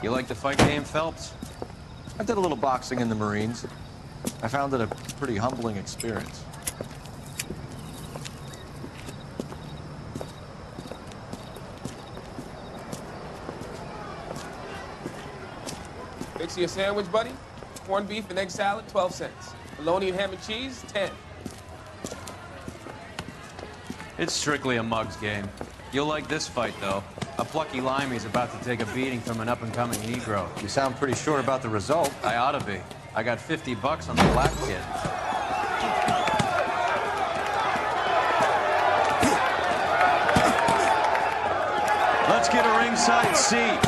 You like the fight game, Phelps? I did a little boxing in the Marines. I found it a pretty humbling experience. Fix you a sandwich, buddy? Corned beef and egg salad, 12 cents. Bologna and ham and cheese, 10. It's strictly a mug's game. You'll like this fight, though. A plucky limey's about to take a beating from an up-and-coming Negro. You sound pretty sure about the result. I ought to be. I got $50 on the black kid. Let's get a ringside seat.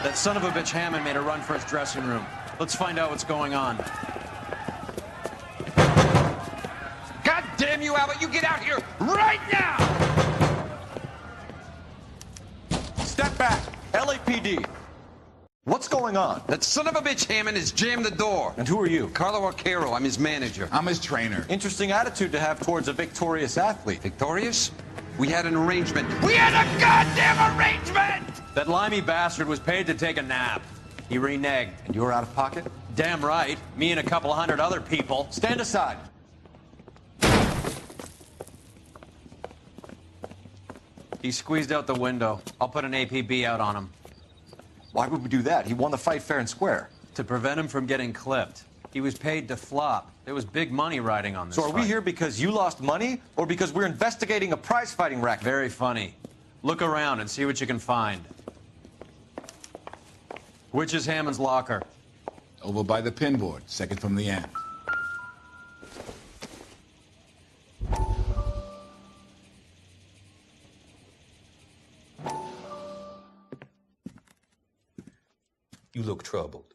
That son of a bitch Hammond made a run for his dressing room. Let's find out what's going on. God damn you, Albert! You get out here right now! Step back. LAPD. What's going on? That son of a bitch Hammond has jammed the door. And who are you? Carlo Arcaro. I'm his manager. I'm his trainer. Interesting attitude to have towards a victorious athlete. Victorious? We had an arrangement. We had a goddamn arrangement! That limey bastard was paid to take a nap. He reneged. And you're out of pocket? Damn right. Me and a couple hundred other people. Stand aside. He squeezed out the window. I'll put an APB out on him. Why would we do that? He won the fight fair and square. To prevent him from getting clipped. He was paid to flop. There was big money riding on this So are we fight. here because you lost money or because we're investigating a prize-fighting racket? Very funny. Look around and see what you can find. Which is Hammond's locker? Over by the pinboard, second from the end. You look troubled.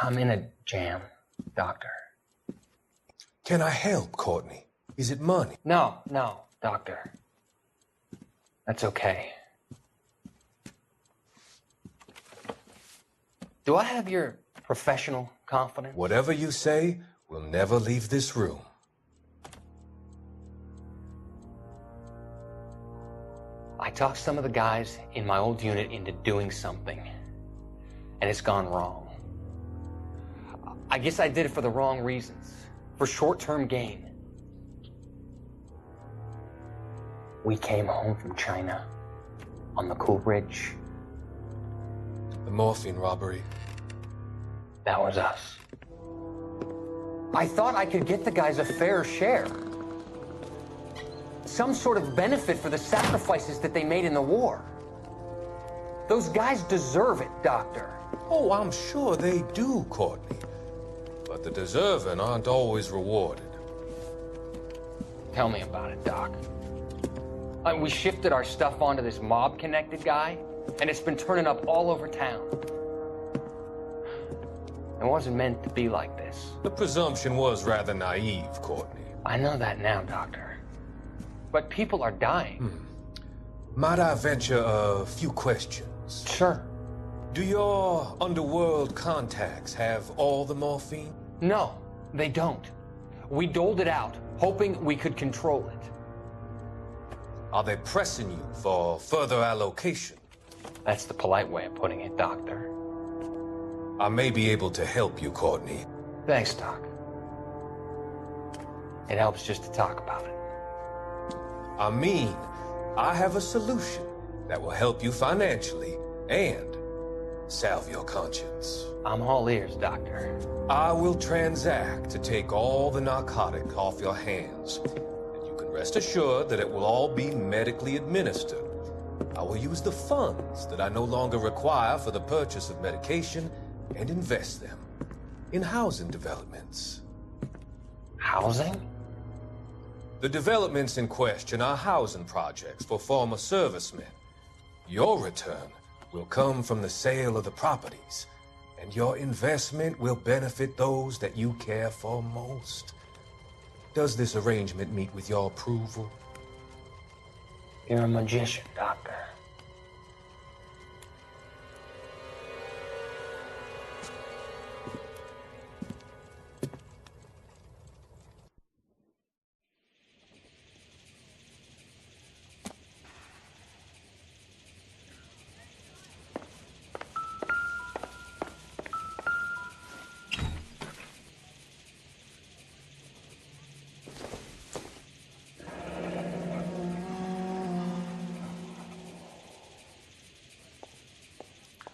I'm in a jam, Doctor. Can I help, Courtney? Is it money? No, Doctor. That's okay. Do I have your professional confidence? Whatever you say, we'll never leave this room. I talked some of the guys in my old unit into doing something, and it's gone wrong. I guess I did it for the wrong reasons, for short-term gain. We came home from China on the Cool Bridge. The morphine robbery. That was us. I thought I could get the guys a fair share. Some sort of benefit for the sacrifices that they made in the war. Those guys deserve it, Doctor. Oh, I'm sure they do, Courtney. But the deserving aren't always rewarded. Tell me about it, Doc. We shifted our stuff onto this mob-connected guy, and it's been turning up all over town. It wasn't meant to be like this. The presumption was rather naive, Courtney. I know that now, Doctor. But people are dying. Might I venture a few questions? Sure. Do your underworld contacts have all the morphine? No, they don't. We doled it out, hoping we could control it. Are they pressing you for further allocation? That's the polite way of putting it, Doctor. I may be able to help you, Courtney. Thanks, Doc. It helps just to talk about it. I mean, I have a solution that will help you financially and salve your conscience. I'm all ears, Doctor. I will transact to take all the narcotic off your hands. And you can rest assured that it will all be medically administered I will use the funds that I no longer require for the purchase of medication and invest them in housing developments. Housing? The developments in question are housing projects for former servicemen. Your return will come from the sale of the properties, and your investment will benefit those that you care for most. Does this arrangement meet with your approval? You're a magician, Doctor.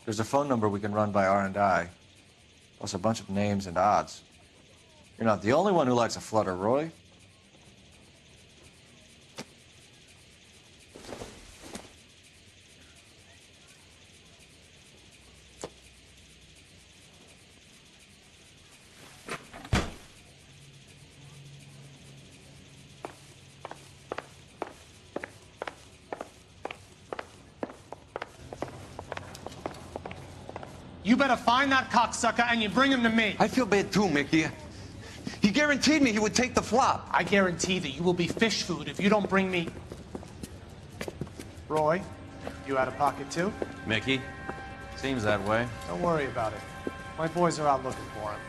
There's a phone number we can run by R&I, plus a bunch of names and odds. You're not the only one who likes a flutter, Roy. You better find that cocksucker and you bring him to me. I feel bad too, Mickey. He guaranteed me he would take the flop. I guarantee that you will be fish food if you don't bring me... Roy, you out of pocket too? Mickey? Seems that way. Don't worry about it. My boys are out looking for him.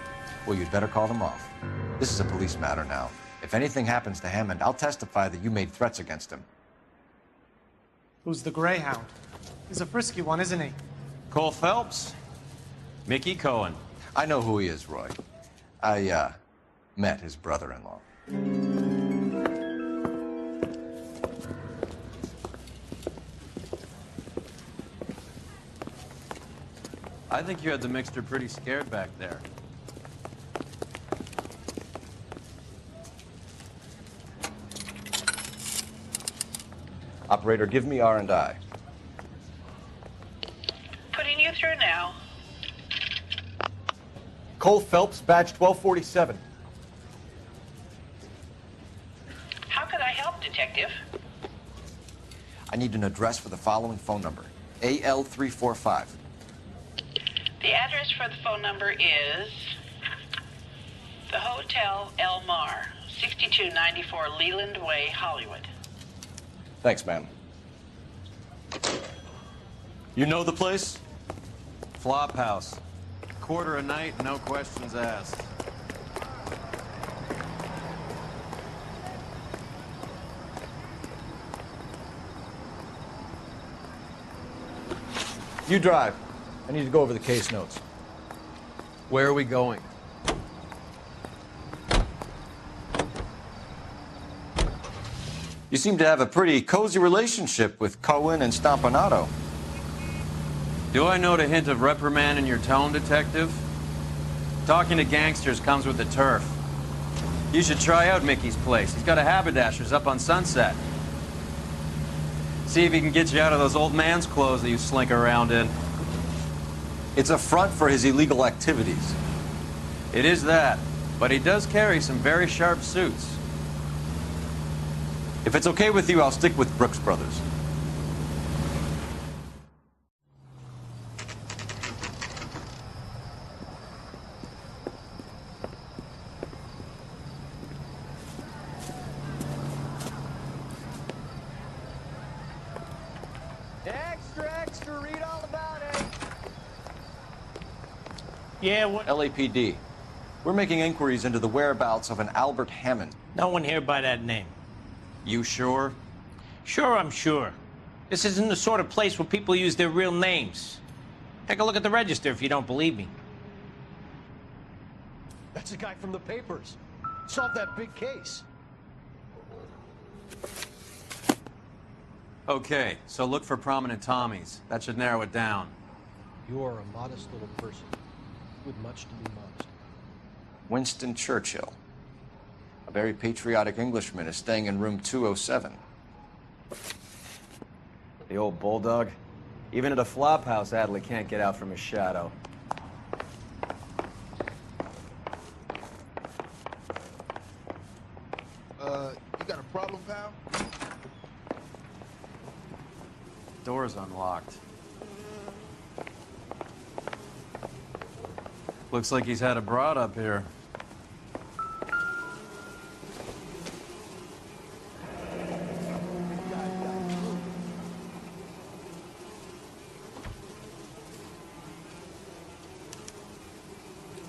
Well, you'd better call them off. This is a police matter now. If anything happens to Hammond, I'll testify that you made threats against him. Who's the Greyhound? He's a frisky one, isn't he? Cole Phelps? Mickey Cohen. I know who he is, Roy. I, met his brother-in-law. I think you had the mixture pretty scared back there. Operator, give me R&I. Putting you through now. Cole Phelps, badge 1247. How could I help, Detective? I need an address for the following phone number. AL345. The address for the phone number is the Hotel El Mar, 6294 Leland Way, Hollywood. Thanks, ma'am. You know the place? Flop house. Quarter a night, no questions asked. You drive. I need to go over the case notes. Where are we going? You seem to have a pretty cozy relationship with Cohen and Stompanato. Do I note a hint of reprimand in your tone, Detective? Talking to gangsters comes with the turf. You should try out Mickey's place. He's got a haberdasher's up on Sunset. See if he can get you out of those old man's clothes that you slink around in. It's a front for his illegal activities. It is that, but he does carry some very sharp suits. If it's okay with you, I'll stick with Brooks Brothers. Extra, read all about it. Yeah, what? LAPD. We're making inquiries into the whereabouts of an Albert Hammond. No one here by that name. You sure? Sure, I'm sure. This isn't the sort of place where people use their real names. Take a look at the register if you don't believe me. That's the guy from the papers. Solved that big case. Okay, so look for prominent Tommies. That should narrow it down. You are a modest little person with much to be modest. Winston Churchill. A very patriotic Englishman is staying in room 207. The old bulldog. Even at a flop house, Adley can't get out from his shadow. You got a problem, pal? Door's unlocked. Looks like he's had a broad up here.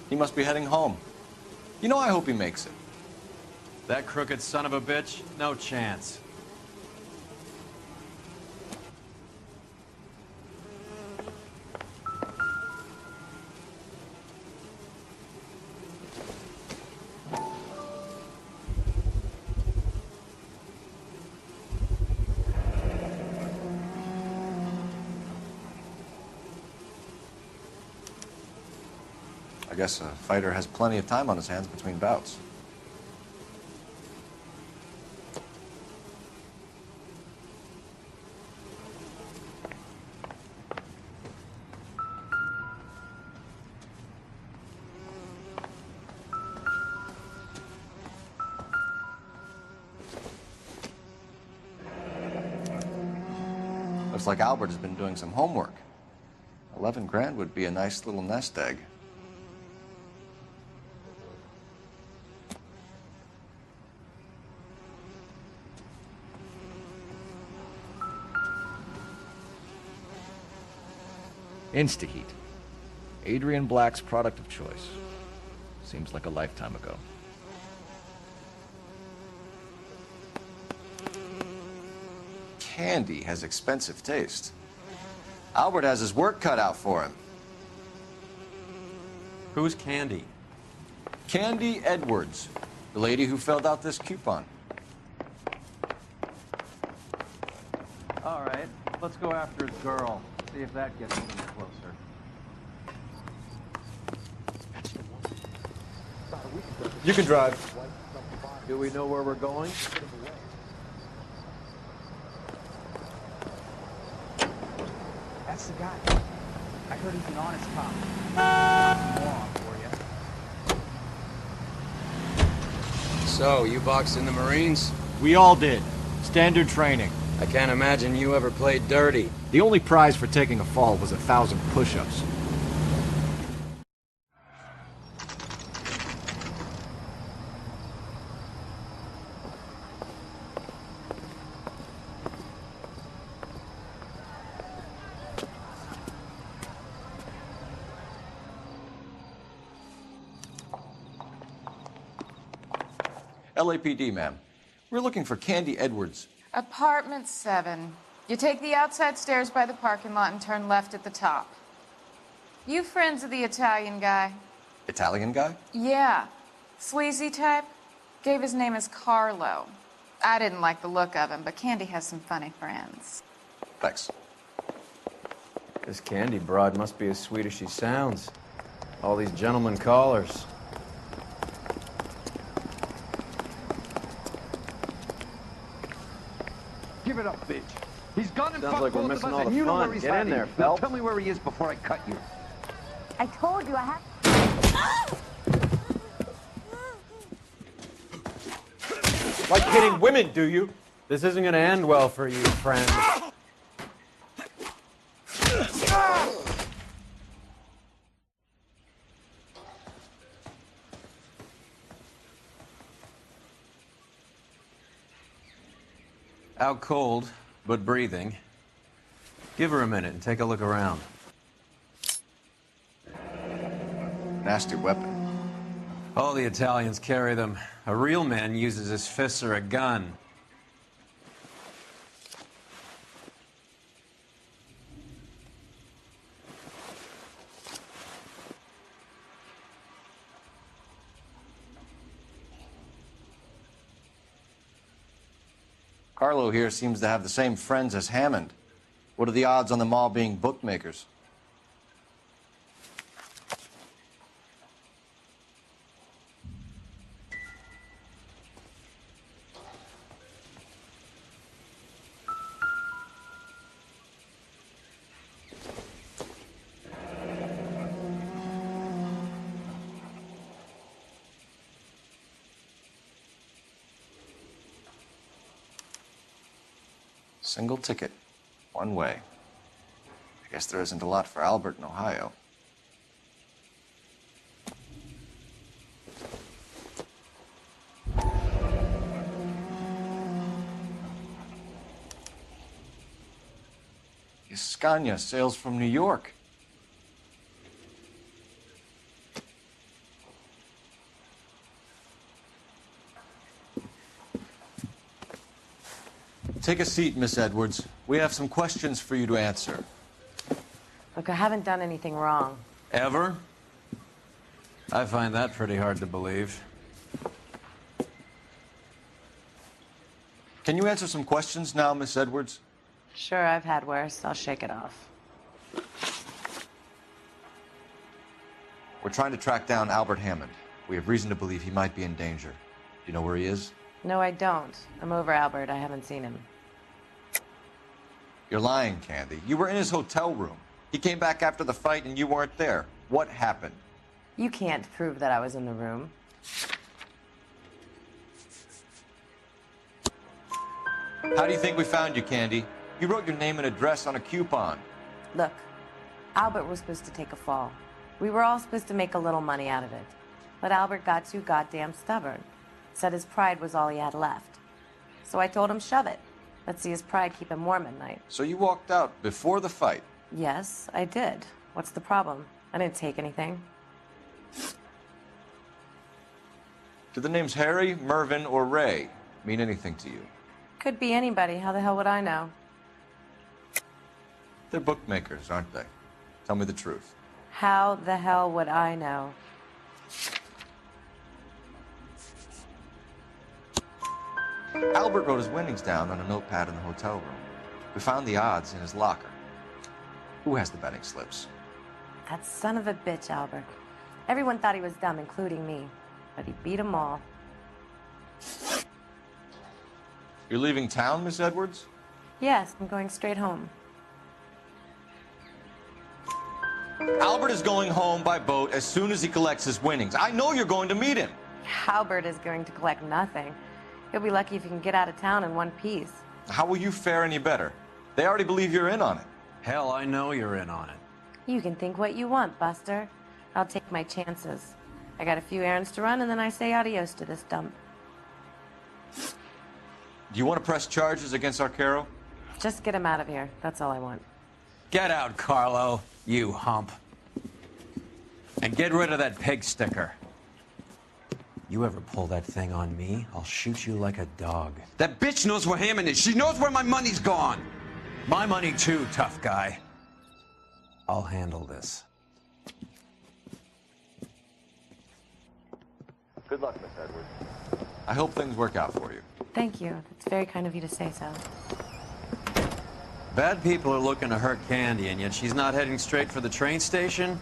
He must be heading home. You know, I hope he makes it. That crooked son of a bitch? No chance. I guess a fighter has plenty of time on his hands between bouts. Looks like Albert has been doing some homework. 11 grand would be a nice little nest egg. Instaheat. Adrian Black's product of choice. Seems like a lifetime ago. Candy has expensive taste. Albert has his work cut out for him. Who's Candy? Candy Edwards, the lady who filled out this coupon. All right, let's go after his girl. See if that gets us any closer. You can drive. Do we know where we're going? That's the guy. I heard he's an honest cop. Moron for you. So, you boxed in the Marines? We all did. Standard training. I can't imagine you ever played dirty. The only prize for taking a fall was 1,000 push-ups. LAPD, ma'am. We're looking for Candy Edwards. Apartment 7. You take the outside stairs by the parking lot and turn left at the top. You friends of the Italian guy? Italian guy? Yeah. Sleazy type? Gave his name as Carlo. I didn't like the look of him, but Candy has some funny friends. Thanks. This Candy broad must be as sweet as she sounds. All these gentlemen callers. Give it up, bitch. He's gone and Sounds fucked like we're both of missing us, all and the you know fun. where he's Get in hiding. there, Now Phelps. tell me where he is before I cut you. I told you I have... Like hitting women, do you? This isn't gonna end well for you, friend. Out cold, but breathing. Give her a minute and take a look around. Nasty weapon. All the Italians carry them. A real man uses his fists or a gun. Carlo here seems to have the same friends as Hammond. What are the odds on them all being bookmakers? Single ticket. One way. I guess there isn't a lot for Albert in Ohio. Scania sails from New York. Take a seat, Miss Edwards. We have some questions for you to answer. Look, I haven't done anything wrong. Ever? I find that pretty hard to believe. Can you answer some questions now, Miss Edwards? Sure, I've had worse. I'll shake it off. We're trying to track down Albert Hammond. We have reason to believe he might be in danger. Do you know where he is? No, I don't. I'm over Albert. I haven't seen him. You're lying, Candy. You were in his hotel room. He came back after the fight and you weren't there. What happened? You can't prove that I was in the room. How do you think we found you, Candy? You wrote your name and address on a coupon. Look, Albert was supposed to take a fall. We were all supposed to make a little money out of it. But Albert got too goddamn stubborn. Said his pride was all he had left. So I told him, shove it. Let's see his pride keep him warm at night. So you walked out before the fight? Yes, I did. What's the problem? I didn't take anything. Do the names Harry, Mervyn, or Ray mean anything to you? Could be anybody. How the hell would I know? They're bookmakers, aren't they? Tell me the truth. How the hell would I know? Albert wrote his winnings down on a notepad in the hotel room. We found the odds in his locker. Who has the betting slips? That son of a bitch, Albert. Everyone thought he was dumb, including me. But he beat them all. You're leaving town, Miss Edwards? Yes, I'm going straight home. Albert is going home by boat as soon as he collects his winnings. I know you're going to meet him. Albert is going to collect nothing. He'll be lucky if he can get out of town in one piece. How will you fare any better? They already believe you're in on it. Hell, I know you're in on it. You can think what you want, Buster. I'll take my chances. I got a few errands to run, and then I say adios to this dump. Do you want to press charges against Arcaro? Just get him out of here. That's all I want. Get out, Carlo, you hump. And get rid of that pig sticker. You ever pull that thing on me, I'll shoot you like a dog. That bitch knows where Hammond is. She knows where my money's gone. My money too, tough guy. I'll handle this. Good luck, Miss Edwards. I hope things work out for you. Thank you. It's very kind of you to say so. Bad people are looking to hurt Candy, and yet she's not heading straight for the train station?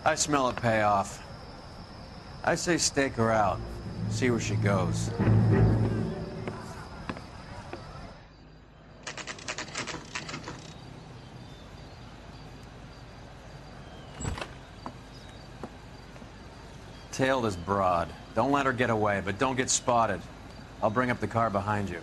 I smell a payoff. I say stake her out. See where she goes. Tail this broad. Don't let her get away, but don't get spotted. I'll bring up the car behind you.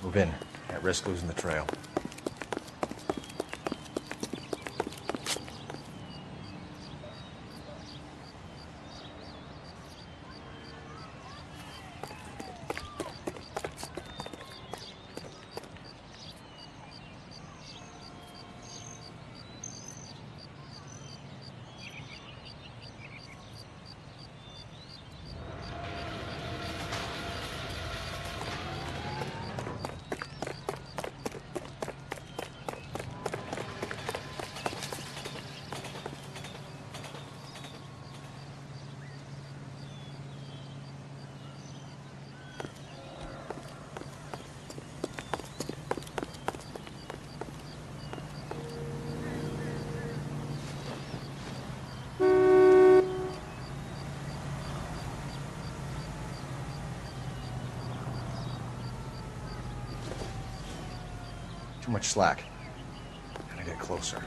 Move in. Can't risk losing the trail. Too much slack. Gotta get closer.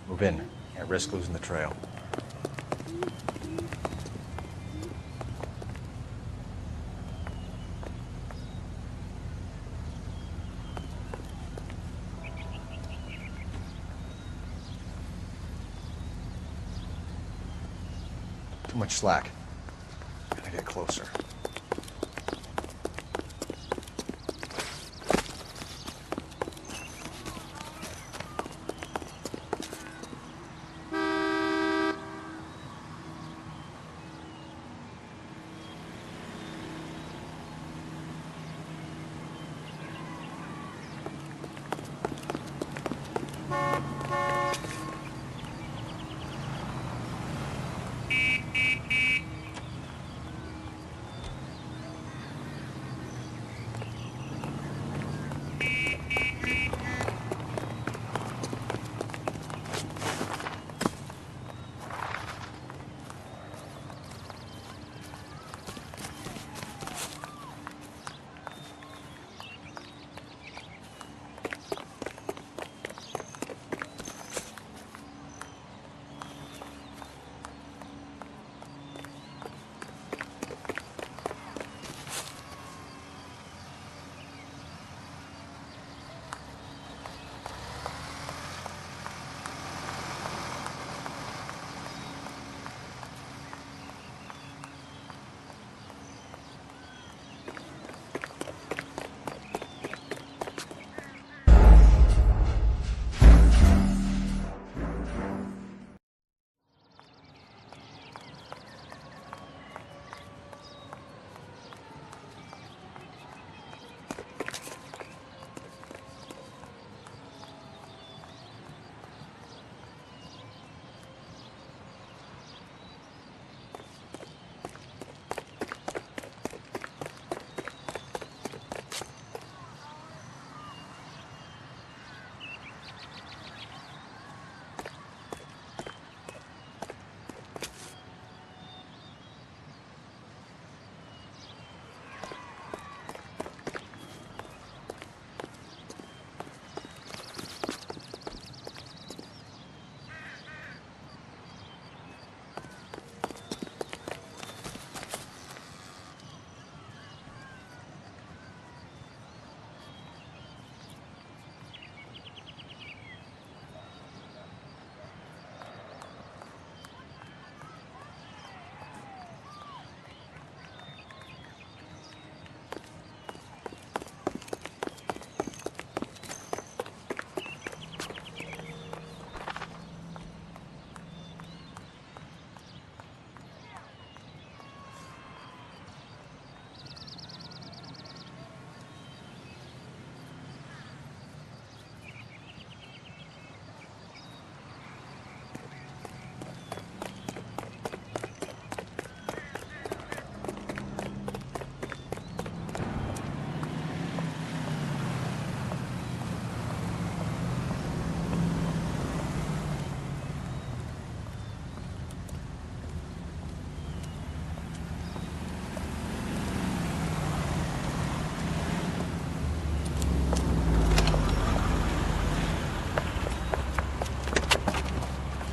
Move in. Can't risk losing the trail. Too much slack. Gotta get closer.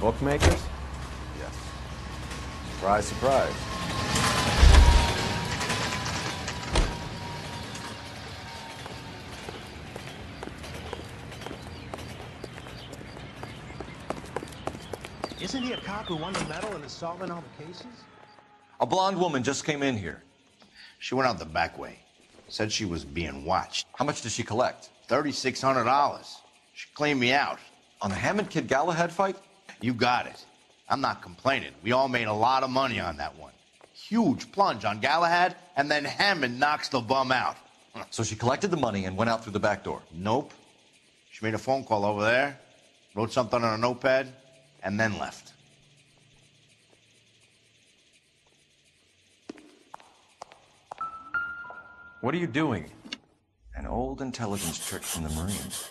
Bookmakers? Yes. Surprise, surprise. Isn't he a cop who won the medal in solving all the cases? A blonde woman just came in here. She went out the back way. Said she was being watched. How much did she collect? $3,600. She cleaned me out. On the Hammond Kid Galahad fight? You got it. I'm not complaining. We all made a lot of money on that one. Huge plunge on Galahad, and then Hammond knocks the bum out. So she collected the money and went out through the back door? Nope. She made a phone call over there, wrote something on a notepad, and then left. What are you doing? An old intelligence trick from the Marines.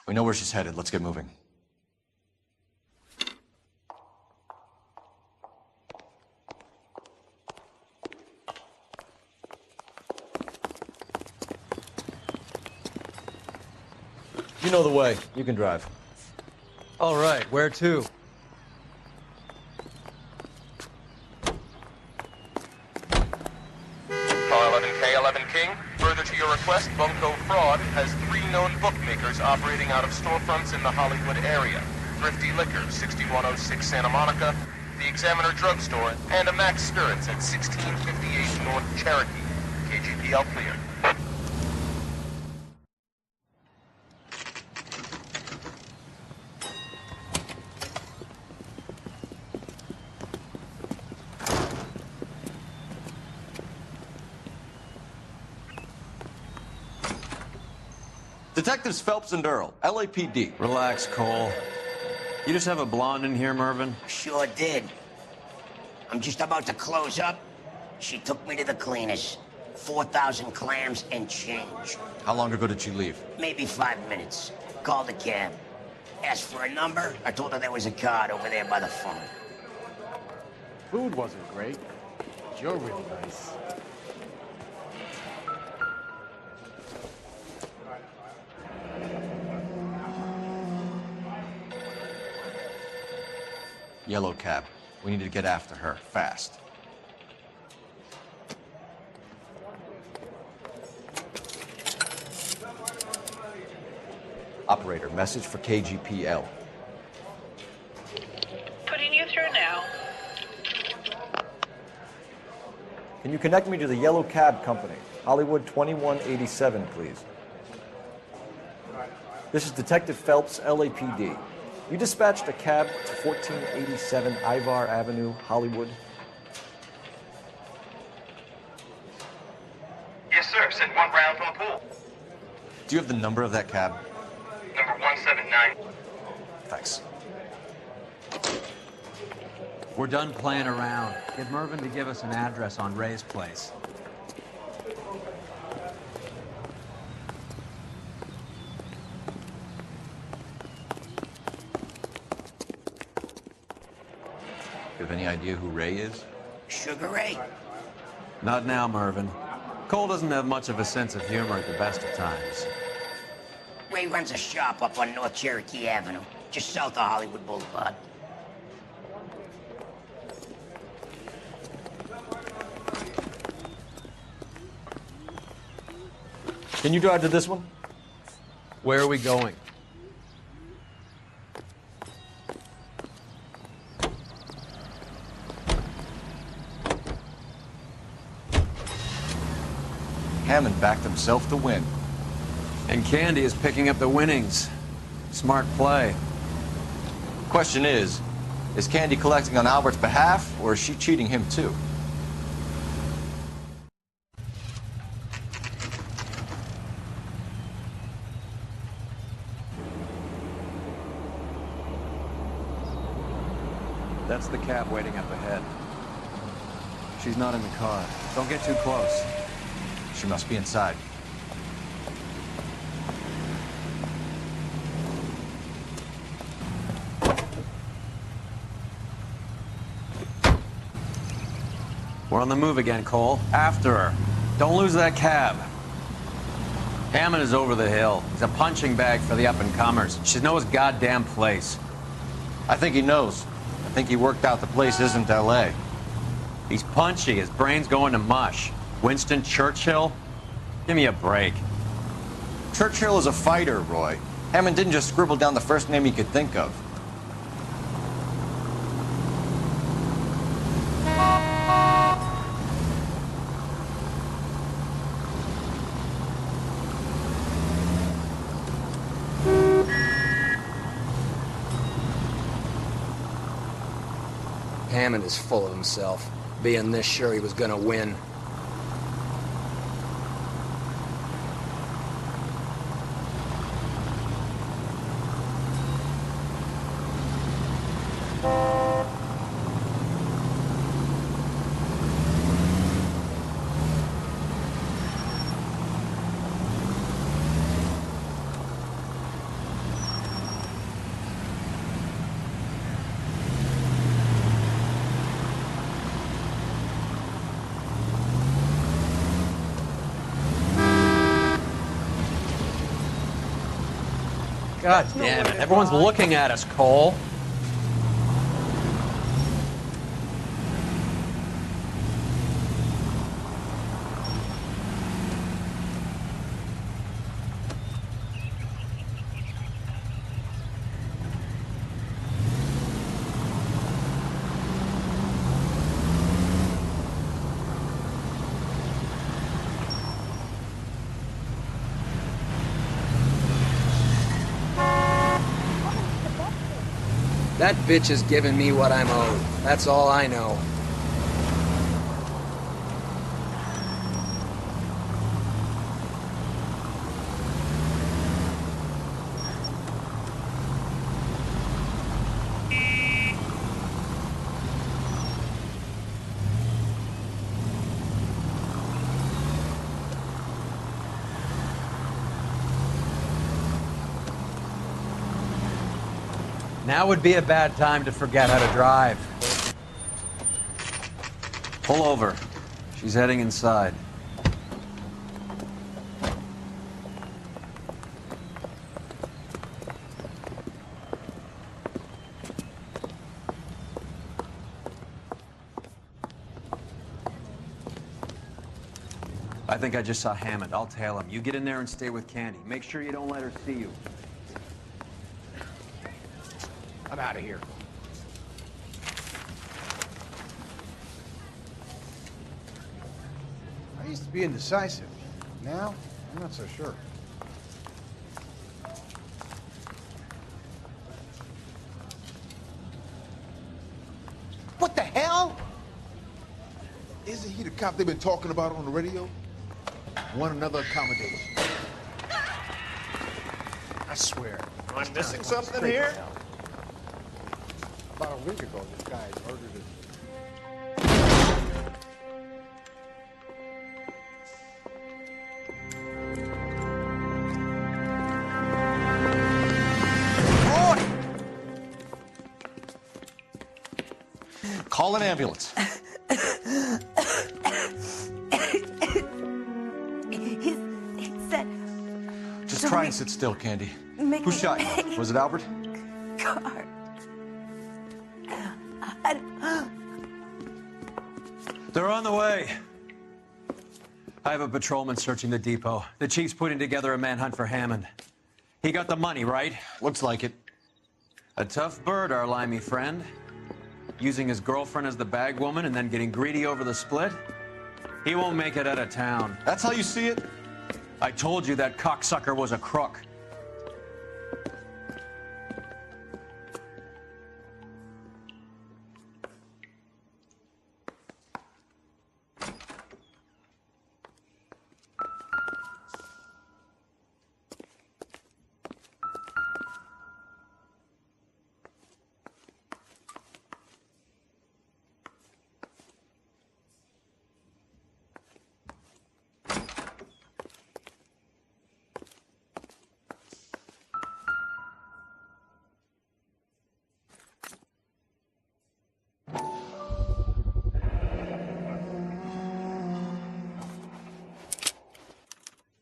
We know where she's headed. Let's get moving. You know the way. You can drive. All right, where to? K11 King, further to your request, Bunko Fraud has 3 known bookmakers operating out of storefronts in the Hollywood area. Thrifty Liquor, 6106 Santa Monica, the Examiner Drugstore, and a Max Spirits at 1658 North Cherokee. KGPL clear. Detectives Phelps and Earl, LAPD. Relax, Cole. You just have a blonde in here, Mervyn? Sure did. I'm just about to close up. She took me to the cleaners. 4,000 clams and change. How long ago did she leave? Maybe 5 minutes. Called a cab. Asked for a number. I told her there was a card over there by the phone. Food wasn't great, but you're really nice. Yellow cab. We need to get after her, fast. Operator, message for KGPL. Putting you through now. Can you connect me to the Yellow Cab Company? Hollywood 2187, please. This is Detective Phelps, LAPD. You dispatched a cab to 1487 Ivar Avenue, Hollywood. Yes, sir. Sent one round from the pool. Do you have the number of that cab? Number 179. Thanks. We're done playing around. Get Mervyn to give us an address on Ray's place. You have any idea who Ray is? Sugar Ray? Not now, Mervyn. Cole doesn't have much of a sense of humor at the best of times. Ray runs a shop up on North Cherokee Avenue, just south of Hollywood Boulevard. Can you drive to this one? Where are we going? Hammond backed himself to win. And Candy is picking up the winnings. Smart play. Question is Candy collecting on Albert's behalf, or is she cheating him too? That's the cab waiting up ahead. She's not in the car. Don't get too close. She must be inside. We're on the move again, Cole. After her. Don't lose that cab. Hammond is over the hill. He's a punching bag for the up-and-comers. She knows his goddamn place. I think he knows. I think he worked out the place isn't L.A. He's punchy. His brain's going to mush. Winston Churchill? Give me a break. Churchill is a fighter, Roy. Hammond didn't just scribble down the first name he could think of. Hammond is full of himself, being this sure he was gonna win. God damn it. Everyone's looking at us, Cole. That bitch is giving me what I'm owed. That's all I know. Now would be a bad time to forget how to drive. Pull over. She's heading inside. I think I just saw Hammond. I'll tail him. You get in there and stay with Candy. Make sure you don't let her see you. I'm out of here. I used to be indecisive. Now, I'm not so sure. What the hell? Isn't he the cop they've been talking about on the radio? Want another accommodation. I swear. Am I missing something here? About a week ago, this guy murdered his... Call an ambulance. He said... Just try and sit still, Candy. Make Who shot you? Was it Albert? car. They're on the way. I have a patrolman searching the depot. The chief's putting together a manhunt for Hammond. He got the money, right? Looks like it. A tough bird, our limey friend. Using his girlfriend as the bag woman and then getting greedy over the split. He won't make it out of town. That's how you see it? I told you that cocksucker was a crook.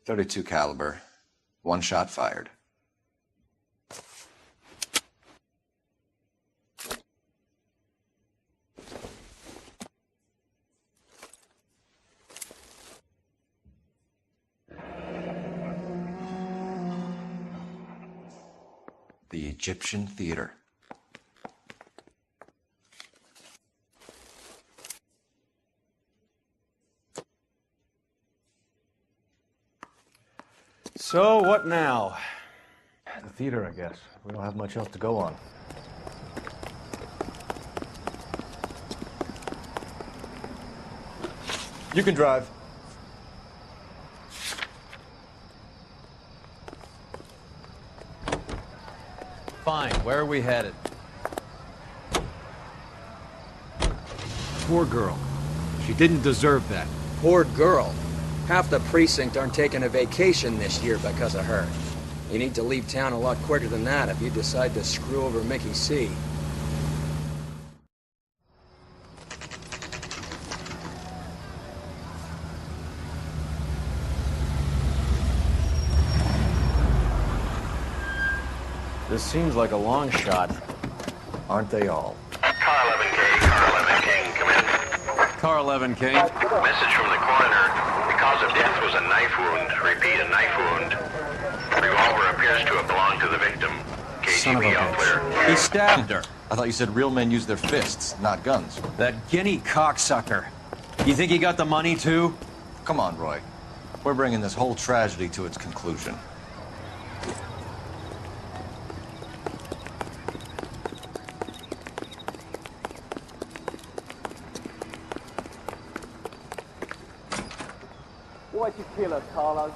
.32 caliber. One shot fired. The Egyptian Theater. So, what now? The theater, I guess. We don't have much else to go on. You can drive. Fine. Where are we headed? Poor girl. She didn't deserve that. Poor girl. Half the precinct aren't taking a vacation this year because of her. You need to leave town a lot quicker than that if you decide to screw over Mickey C. This seems like a long shot. Aren't they all? Car 11K, Car 11K, come in. Car 11K. Message from the coroner. The cause of death was a knife wound. Repeat, a knife wound. Revolver appears to have belonged to the victim. Son of a KGB all clear. bitch. He stabbed her. I thought you said real men use their fists, not guns. That guinea cocksucker. You think he got the money, too? Come on, Roy. We're bringing this whole tragedy to its conclusion. Why'd you kill her, Carlo?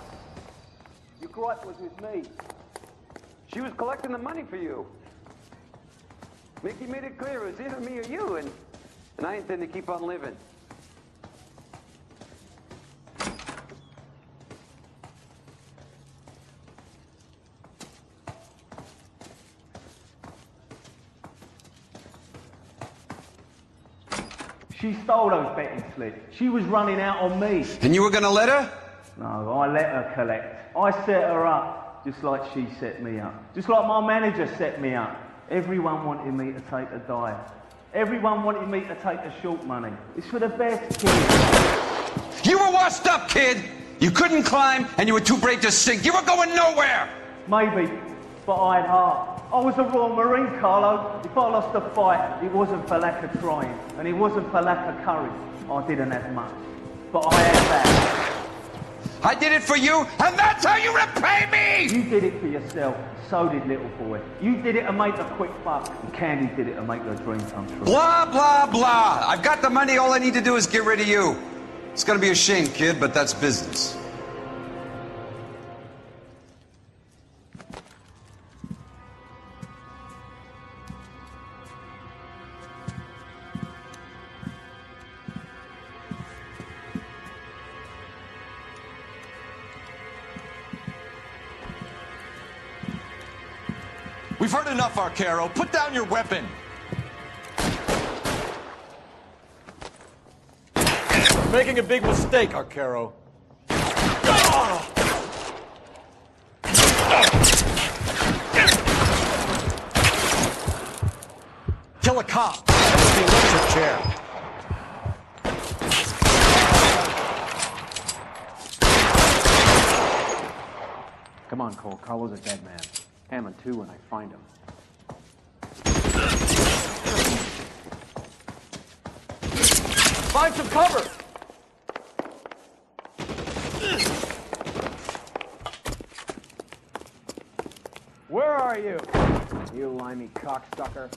Your gripe was with me. She was collecting the money for you. Mickey made it clear it was either me or you, and I intend to keep on living. She stole those betting slips. She was running out on me. And you were gonna let her? No, I let her collect. I set her up, just like she set me up. Just like my manager set me up. Everyone wanted me to take a dive. Everyone wanted me to take the short money. It's for the best, kid. You were washed up, kid! You couldn't climb, and you were too brave to sink. You were going nowhere! Maybe, but I had heart. I was a Royal Marine, Carlo. If I lost a fight, it wasn't for lack of trying, and it wasn't for lack of courage. I didn't have much, but I had that. I did it for you, and that's how you repay me! You did it for yourself. So did little boy. You did it to make a quick buck, and Candy did it to make her dream come true. Blah, blah, blah. I've got the money. All I need to do is get rid of you. It's gonna be a shame, kid, but that's business. We've heard enough, Arcaro. Put down your weapon. You're making a big mistake, Arcaro. Kill a cop. That's the electric chair. Come on, Cole. Carlo's a dead man. Hammond too when I find him. Find some cover! Where are you? You limey cocksucker.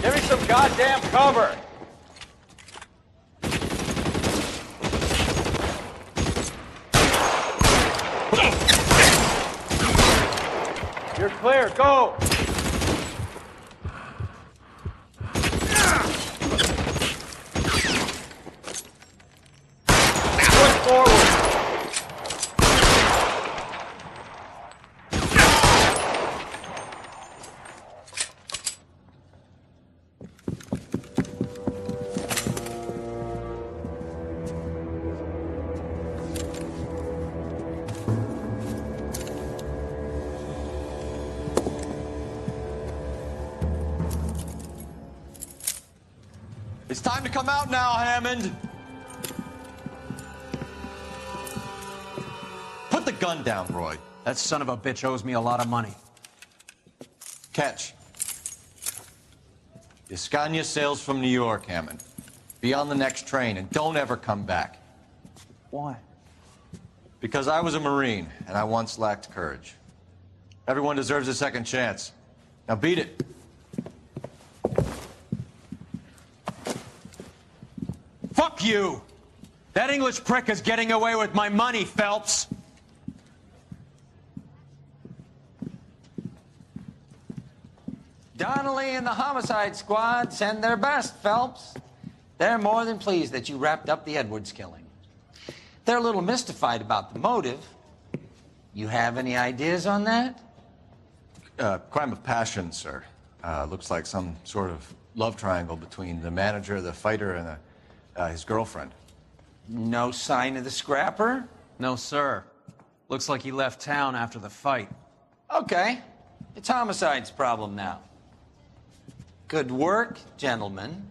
Give me some goddamn cover! You're clear, go! Push forward! It's time to come out now, Hammond! Put the gun down, Roy. That son of a bitch owes me a lot of money. Catch. Escania sails from New York, Hammond. Be on the next train and don't ever come back. Why? Because I was a Marine, and I once lacked courage. Everyone deserves a second chance. Now beat it. Fuck you! That English prick is getting away with my money, Phelps! Donnelly and the homicide squad send their best, Phelps. They're more than pleased that you wrapped up the Edwards killing. They're a little mystified about the motive. You have any ideas on that? Crime of passion, sir. Looks like some sort of love triangle between the manager, the fighter, and his girlfriend. No sign of the scrapper? No, sir. Looks like he left town after the fight. Okay. It's homicide's problem now. Good work, gentlemen.